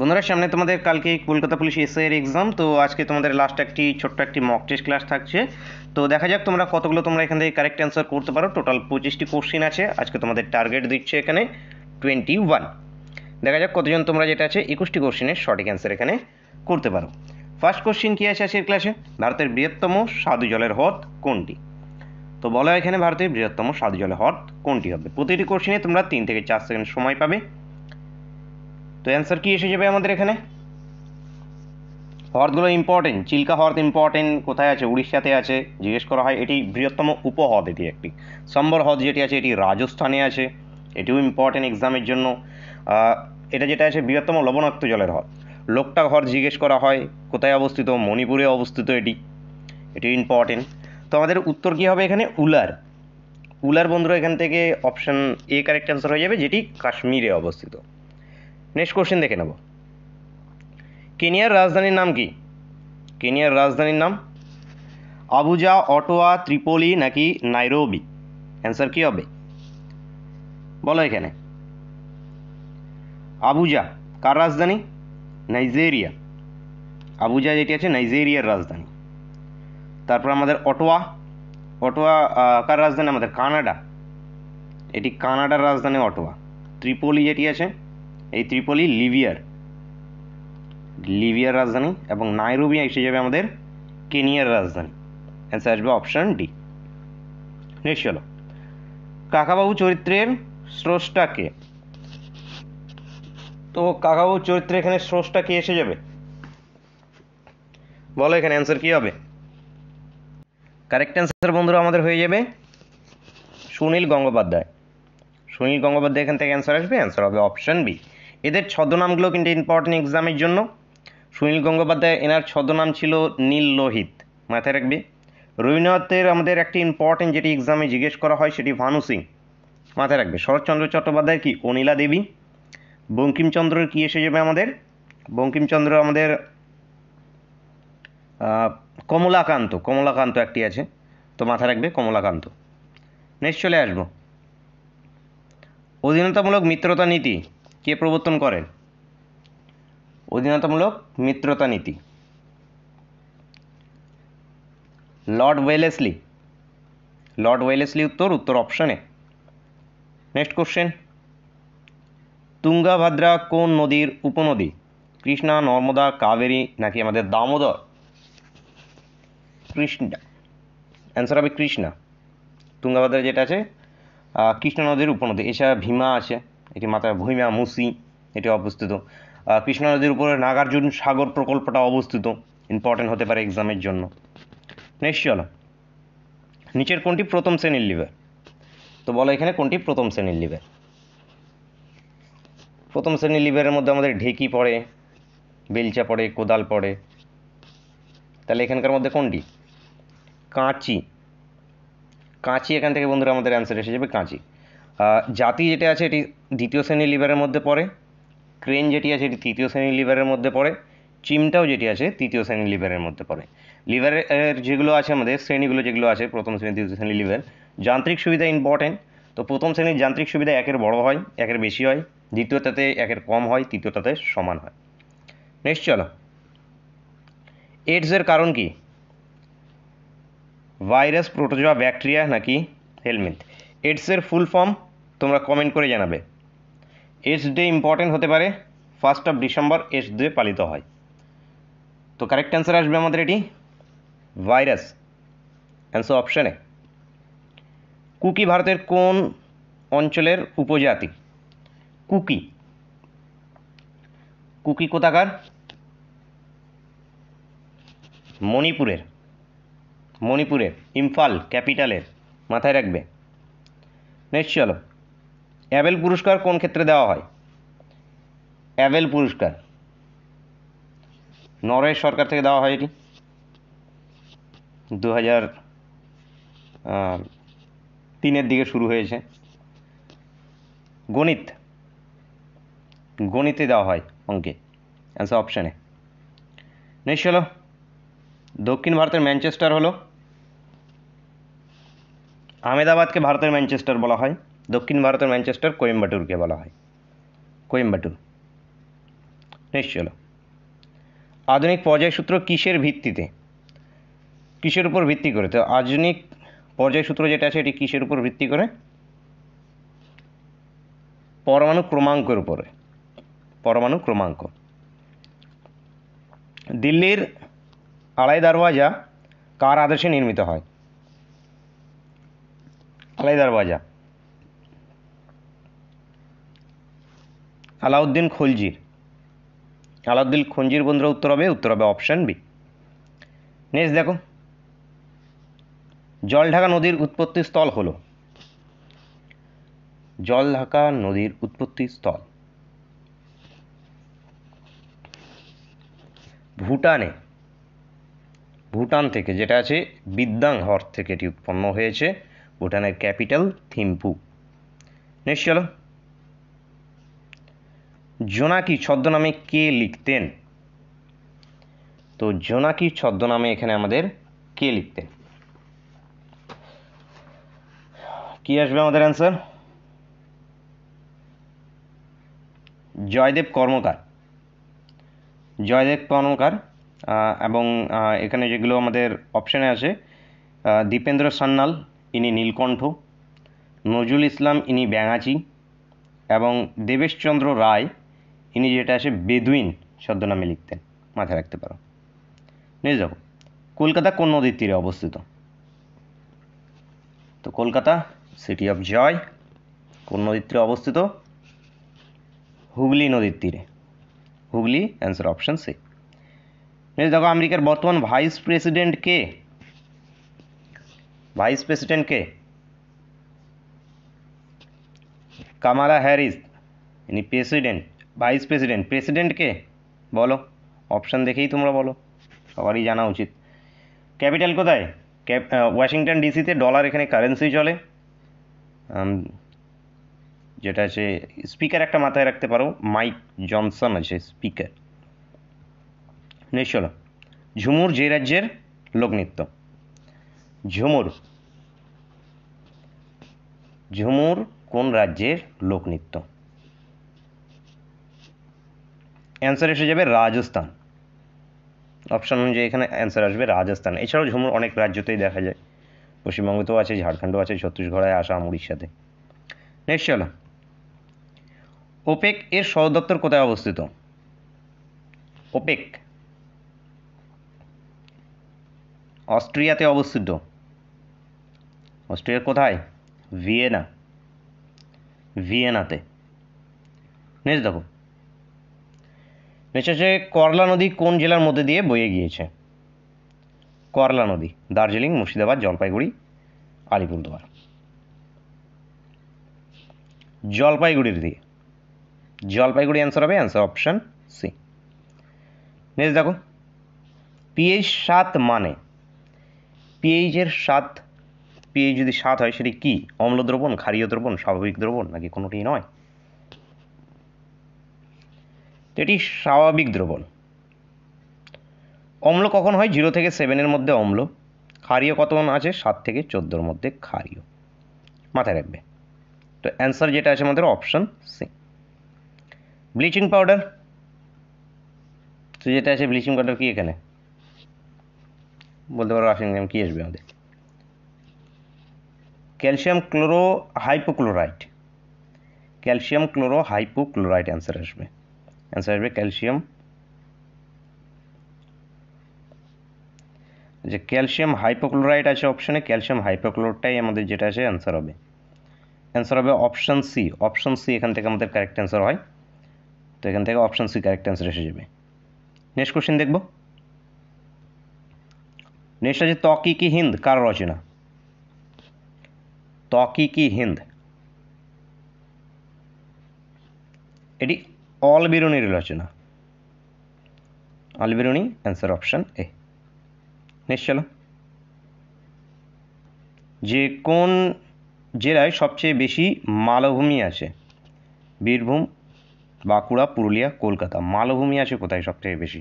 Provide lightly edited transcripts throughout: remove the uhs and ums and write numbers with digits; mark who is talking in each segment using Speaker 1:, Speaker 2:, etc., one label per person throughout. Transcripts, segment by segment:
Speaker 1: বন্ধুরা, সামনে তোমাদের কালকে কলকাতা পুলিশ এসআই এর এক্সাম। তো আজকে তোমাদের লাস্ট ছোট্ট একটি মক টেস্ট ক্লাস থাকছে। তো দেখা যাক তোমরা কতগুলো তোমরা এখান থেকে কারেক্ট অ্যান্সার করতে পারো। টোটাল 25টি কোশ্চেন আছে। আজকে তোমাদের টার্গেট দিচ্ছে এখানে 21। দেখা যাক কতজন তোমরা যেটা আছে 21টি কোশ্চেনের সঠিক অ্যান্সার এখানে করতে পারো। ফার্স্ট কোশ্চেন কি আছে আজকের ক্লাসে? ভারতের বৃহত্তম স্বাদু জলের হ্রদ কোনটি? তো বলা হয় এখানে ভারতের বৃহত্তম স্বাদু জলের হ্রদ কোনটি হবে। প্রতিটি কোশ্চেনে তোমরা 3 থেকে 4 সেকেন্ড সময় পাবে। তো অ্যান্সার কি এসে যাবে আমাদের এখানে? হ্রদগুলো ইম্পর্টেন্ট। চিল্কা হ্রদ ইম্পর্টেন্ট, কোথায় আছে? উড়িষ্যাতে আছে। জিজ্ঞেস করা হয় এটি বৃহত্তম উপহ্রদ, এটি একটি। সম্বর হ্রদ যেটি আছে এটি রাজস্থানে আছে, এটিও ইম্পর্টেন্ট এক্সামের জন্য। এটা যেটা আছে বৃহত্তম লবণাক্ত জলের হ্রদ। লোকটাক হ্রদ জিজ্ঞেস করা হয় কোথায় অবস্থিত? মণিপুরে অবস্থিত এটি, এটিও ইম্পর্টেন্ট। তো আমাদের উত্তর কী হবে এখানে? উলার। উলার বন্ধুরা এখান থেকে অপশান এ কারেক্ট অ্যান্সার হয়ে যাবে, যেটি কাশ্মীরে অবস্থিত। নেক্সট কোশ্চেন দেখে নেব। কেনিয়ার রাজধানীর নাম কি? কেনিয়ার রাজধানীর নাম আবুজা, অটোয়া, ত্রিপোলি নাকি নাইরোবি? অ্যান্সার কি হবে বলো এখানে? আবুজা কার রাজধানী? নাইজেরিয়া। আবুজা যেটি আছে নাইজেরিয়ার রাজধানী। তারপর আমাদের অটোয়া। অটোয়া কার রাজধানী? আমাদের কানাডা। এটি কানাডার রাজধানী অটোয়া। ত্রিপোলি যেটি আছে এই ত্রিপোলি লিবিয়ার রাজধানী। এবং নাইরোবি এসে যাবে আমাদের কেনিয়ার রাজধানী। অ্যান্সার আসবে অপশান ডি। নেক্সট চলো, কাকাবাবু চরিত্রের স্রষ্টা কে? তো কাকাবাবু চরিত্রে এখানে স্রষ্টা কে এসে যাবে বলো এখানে? অ্যান্সার কি হবে? কারেক্ট অ্যান্সার বন্ধুরা আমাদের হয়ে যাবে সুনীল গঙ্গোপাধ্যায়। সুনীল গঙ্গোপাধ্যায় এখান থেকে অ্যান্সার আসবে। অ্যান্সার হবে অপশান বি। এদের ছদ্মনামগুলো কিন্তু ইম্পর্টেন্ট এক্সামের জন্য। সুনীল গঙ্গোপাধ্যায়, এনার ছদ্মনাম ছিল নীল লোহিত, মাথায় রাখবে। রবীন্দ্রনাথের আমাদের একটি ইম্পর্টেন্ট যেটি এক্সামে জিজ্ঞেস করা হয় সেটি ভানু সিং, মাথায় রাখবে। শরৎচন্দ্র চট্টোপাধ্যায়ের কি? অনিলা দেবী। বঙ্কিমচন্দ্রের কি এসে যাবে আমাদের? বঙ্কিমচন্দ্র আমাদের কমলাকান্ত। কমলাকান্ত একটি আছে, তো মাথায় রাখবে কমলাকান্ত। নেক্সট চলে আসবো, অধীনতামূলক মিত্রতা নীতি কে প্রবর্তন করেন? অধীনতামূলক মিত্রতা নীতি লর্ড ওয়েলেসলি। লর্ড ওয়েলেসলি উত্তর অপশানে। নেক্সট কোশ্চেন, তুঙ্গাভাদ্রা কোন নদীর উপনদী? কৃষ্ণা, নর্মদা, কাবেরী নাকি আমাদের দামোদর? কৃষ্ণা। অ্যান্সার হবে কৃষ্ণা। তুঙ্গাভাদ্রা যেটা আছে কৃষ্ণা নদীর উপনদী। এছাড়া ভীমা আছে, এটি মাথায় ভূমিমা, মুসি এটি অবস্থিত। কৃষ্ণা নদীর উপরে নাগার্জুন সাগর প্রকল্পটা অবস্থিত, ইম্পর্টেন্ট হতে পারে এক্সামের জন্য। নেক্সট চলো, নিচের কোনটি প্রথম শ্রেণীর লিভার? তো বলো এখানে কোনটি প্রথম শ্রেণীর লিভার? প্রথম শ্রেণীর লিভারের মধ্যে আমাদের ঢেকি পড়ে, বেলচা পড়ে, কোদাল পড়ে। তাহলে এখানকার মধ্যে কোনটি? কাঁচি। কাঁচি এখান থেকে বন্ধুরা আমাদের অ্যান্সার এসে যাবে কাঁচি। জাতি যেটা আছে এটি দ্বিতীয় শ্রেণীর লিভারের মধ্যে পড়ে। ক্রেন যেটি আছে এটি তৃতীয় শ্রেণীর লিভারের মধ্যে পড়ে। চিমটাও যেটি আছে তৃতীয় শ্রেণীর লিভারের মধ্যে পড়ে। লিভারের যেগুলো আছে আমাদের শ্রেণীগুলো যেগুলো আছে প্রথম শ্রেণী, দ্বিতীয় শ্রেণীর লিভার। যান্ত্রিক সুবিধা ইম্পর্টেন্ট। তো প্রথম শ্রেণীর যান্ত্রিক সুবিধা একের বড় হয়, একের বেশি হয়। দ্বিতীয়টাতে একের কম হয়, তৃতীয়টাতে সমান হয়। নেক্সট চলো, এইডসের কারণ কি? ভাইরাস, প্রোটোজোয়া, ব্যাকটেরিয়া নাকি হেলমিন্থ? এইডসের ফুল ফর্ম তোমরা কমেন্ট করে জানাবে। এইডস ডে ইম্পর্টেন্ট হতে পারে, 1 ডিসেম্বর এইডস ডে পালিত হয়। তো কারেক্ট অ্যান্সার আসবে আমাদের এটি ভাইরাস। অ্যান্সার অপশানে। কুকি ভারতের কোন অঞ্চলের উপজাতি? কুকি। কুকি কোথাকার? মণিপুরের। মণিপুরের ইম্ফল ক্যাপিটালের, মাথায় রাখবে। নেক্সট চলো, অ্যাবেল পুরস্কার কোন ক্ষেত্রে দেওয়া হয়? অ্যাবেল পুরস্কার নরওয়ে সরকার থেকে দেওয়া হয়। এটি 2003-এর দিকে শুরু হয়েছে। গণিতে দেওয়া হয়, অঙ্কে। অ্যান্সার অপশানে। নেক্সট চলো, দক্ষিণ ভারতের ম্যানচেস্টার হলো? আহমেদাবাদকে ভারতের ম্যানচেস্টার বলা হয়। দক্ষিণ ভারতের ম্যানচেস্টার কোয়েম্বাটুরকে বলা হয়, কোয়েম্বাটুর। নেক্সট চলো, আধুনিক পর্যায় সূত্র কিসের ভিত্তিতে, কিসের উপর ভিত্তি করে? তো আধুনিক পর্যায় সূত্র যেটা আছে এটি কিসের উপর ভিত্তি করে? পরমাণু ক্রমাঙ্কের উপরে, পরমাণু ক্রমাঙ্ক। দিল্লির আলাই দরওয়াজা কার আদেশে নির্মিত হয়? আলাই দরওয়াজা আলাউদ্দিন খলজির। আলাউদ্দিন খলজির বন্ধুরা উত্তর হবে অপশন বি। নেক্সট দেখো, জলঢাকা নদীর উৎপত্তি স্থল হলো, জলঢাকা নদীর উৎপত্তি স্থল ভুটানে, ভুটান থেকে, যেটা আছে বিদ্যাং হ্রদ থেকে এটি উৎপন্ন হয়েছে। ভুটানের ক্যাপিটাল থিম্পু। নেক্সট চলো, জোনাকি ছদ্মনামে কে লিখতেন? তো জোনাকি ছদ্মনামে এখানে আমাদের কে লিখতেন? কি আসবে আমাদের অ্যান্সার? জয়দেব কর্মকার। জয়দেব কর্মকার। এবং এখানে যেগুলো আমাদের অপশানে আছে, দীপেন্দ্র সান্যাল ইনি নীলকণ্ঠ, নজরুল ইসলাম ইনি ব্যাঙাচি, এবং দেবেশচন্দ্র রায় ইনি যেটা আছে বেদুইন ছদ্মনামে লিখতেন। মাথায় রাখতে পারো। নিয়ে যাবো, কলকাতা কোন নদীর তীরে অবস্থিত? তো কলকাতা সিটি অফ জয় কোন নদীর তীরে অবস্থিত? হুগলি নদীর তীরে। Hooghly, answer option C. Next দেখো, আমেরিকার বর্তমান ভাইস প্রেসিডেন্ট কে? ভাইস প্রেসিডেন্ট কে? কামালা হ্যারিস ইনি প্রেসিডেন্ট। ভাইস প্রেসিডেন্ট, প্রেসিডেন্ট কে বলো? অপশান দেখেই তোমরা বলো, সবারই জানা উচিত। ক্যাপিটাল কোথায়? ওয়াশিংটন ডিসিতে। ডলার এখানে কারেন্সি চলে। যেটা আছে স্পিকার একটা মাথায় রাখতে পারো, মাইক জনসন আছে স্পিকার। নেক্সট চলো, ঝুমুর যে রাজ্যের লোকনৃত্য? ঝুমুর, ঝুমুর কোন রাজ্যের লোকনৃত্য? অ্যান্সার এসে যাবে রাজস্থান। অপশান অনুযায়ী এখানে অ্যান্সার আসবে রাজস্থান। এছাড়াও ঝুমুর অনেক রাজ্যতেই দেখা যায়, পশ্চিমবঙ্গতেও আছে, ঝাড়খণ্ডও আছে, ছত্তিশগড়ে, আসাম, উড়িষ্যাতে। নেক্সট চলো, ওপেক এর সদর দপ্তর কোথায় অবস্থিত? ওপেক অস্ট্রিয়াতে অবস্থিত। অস্ট্রিয়ার কোথায়? ভিয়েনা, ভিয়েনাতে। নেক্সট দেখো, নেক্সট আছে করলা নদী কোন জেলার মধ্যে দিয়ে বয়ে গিয়েছে? করলা নদী দার্জিলিং, মুর্শিদাবাদ, জলপাইগুড়ি, আলিপুরদুয়ার। জলপাইগুড়ির দিকে। জলপাইগুড়ি অ্যান্সার হবে, অ্যান্সার অপশান সি। নেক্সট দেখো, পিএইচ 7 মানে? পিএইচের 7, পিএইচ যদি 7 হয় সেটি কি? অম্ল দ্রবণ, ক্ষারীয় দ্রবণ, স্বাভাবিক দ্রবণ, নাকি কোনোটি নয়? এটি স্বাভাবিক দ্রবণ। অম্ল কখন হয়? 0 থেকে 7-এর মধ্যে অম্ল। ক্ষারীয় কত আছে? 7 থেকে 14-এর মধ্যে ক্ষারীয়। মাথায় রাখবে। তো অ্যান্সার যেটা আছে আমাদের অপশান সি। ব্লিচিং পাউডার, তো যেটা আছে ব্লিচিং পাউডার কি এখানে বলতে পারো? রাসায়নিক নাম কি আসবে আমাদের? Calcium chloro hypochlorite. Calcium chloro hypochlorite answer আসবে। অ্যান্সার আসবে ক্যালসিয়াম, যে ক্যালসিয়াম হাইপোক্লোরাইড আছে অপশানে, ক্যালসিয়াম হাইপোক্লোরাইডটাই আমাদের যেটা আছে অ্যান্সার হবে। অ্যান্সার হবে অপশান সি। অপশান সি এখান থেকে আমাদের কারেক্ট অ্যান্সার হয়। তো এখান থেকে অপশান সি কারেক্ট অ্যান্সার এসে যাবে। নেক্সট কোশ্চেন দেখব। নেক্সট আছে তকিকি হিন্দ কার রচনা? তকিকি হিন্দ এটি অল বেরুনির রচনা। Al Biruni, answer option A. Next চলো, যে কোন জেলায় সবচেয়ে বেশি মালভূমি আছে? বীরভূম, বাঁকুড়া, পুরুলিয়া, কলকাতা। মালভূমি আছে কোথায় সবচেয়ে বেশি?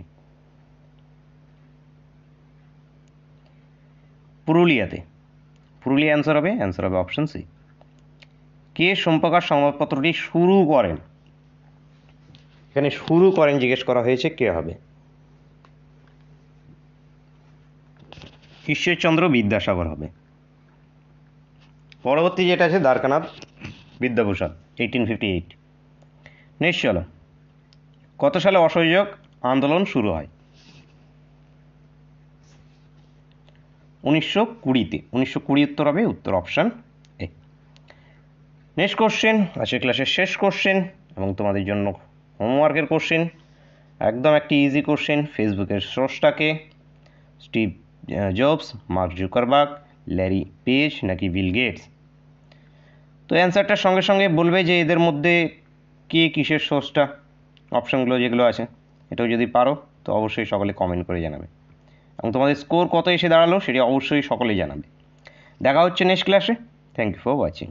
Speaker 1: পুরুলিয়াতে। পুরুলিয়া অ্যান্সার হবে, অ্যান্সার হবে অপশান সি। কে সোমপ্রকাশ সংবাদপত্রটি শুরু করেন? এখানে শুরু করেন জিজ্ঞেস করা হয়েছে, কে হবে? ঈশ্বরচন্দ্র বিদ্যাসাগর হবে। পরবর্তী যেটা আছে দ্বারকানাথ বিদ্যাভূষণ 1858। নেক্সট চলো, কত সালে অসহযোগ আন্দোলন শুরু হয়? 1920-তে। 1920 উত্তর হবে, উত্তর অপশান এ। নেক্সট কোশ্চেন আছে ক্লাসের শেষ কোশ্চেন এবং তোমাদের জন্য হোমওয়ার্কের কোশ্চেন, একদম একটি ইজি কোশ্চেন। ফেসবুকের স্রষ্টাকে Steve Jobs, Mark Zuckerberg, Larry Page নাকি বিল গেটস? তো অ্যান্সারটার সঙ্গে সঙ্গে বলবে যে এদের মধ্যে কে কিসের স্রষ্টা। অপশানগুলো যেগুলো আছে এটাও যদি পারো তো অবশ্যই সকলে কমেন্ট করে জানাবে, এবং তোমাদের স্কোর কত এসে দাঁড়ালো সেটি অবশ্যই সকলেই জানাবে। দেখা হচ্ছে নেক্সট ক্লাসে। Thank you for watching.